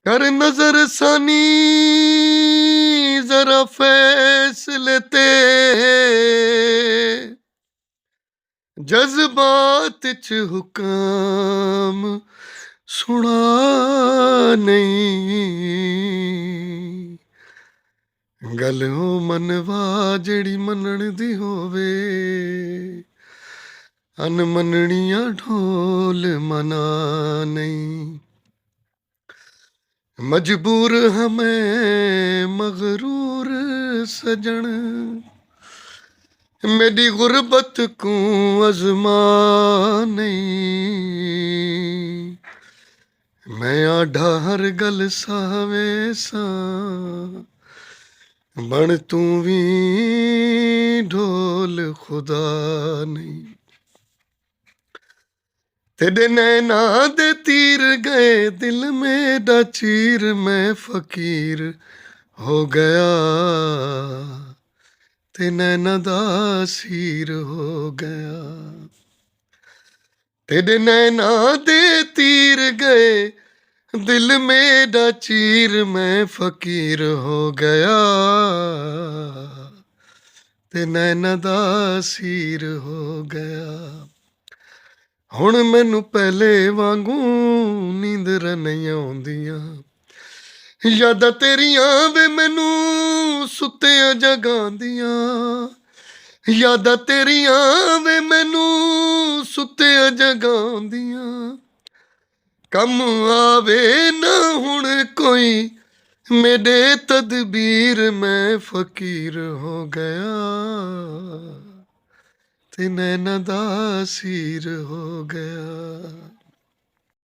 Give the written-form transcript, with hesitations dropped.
कर नजर सानी जरा फैसले ते जज्बात च हुकाम सुना नहीं। गल ओ मनवा जेड़ी मनण दी होवे, अनमननियां ढोल मना नहीं। मजबूर हमें मगरूर सजन, मेरी गुरबत को अजमा नहीं। मैं आढ़ा हर गल सावे सा, बन तू भी ढोल खुदा नहीं। तेरे नैना दे तीर गए दिल मेरा चीर, मैं फकीर हो गया ते नैना दा सीर हो गया। तेरे नैना दे तीर गए दिल मेरा चीर, मैं फकीर हो गया ते नैना दा सीर हो गया। हुण मैनू पहले वांगू नींदर नहीं आउंदियां, यादां तेरियां वे मैनू सुत्तियां जगांदियां। यादां तेरियां वे मैनू सुत्तियां जगांदियां। कम आवे ना हुण कोई मेरे तदबीर, मैं फकीर हो गया ते नैना दा सीर हो गया।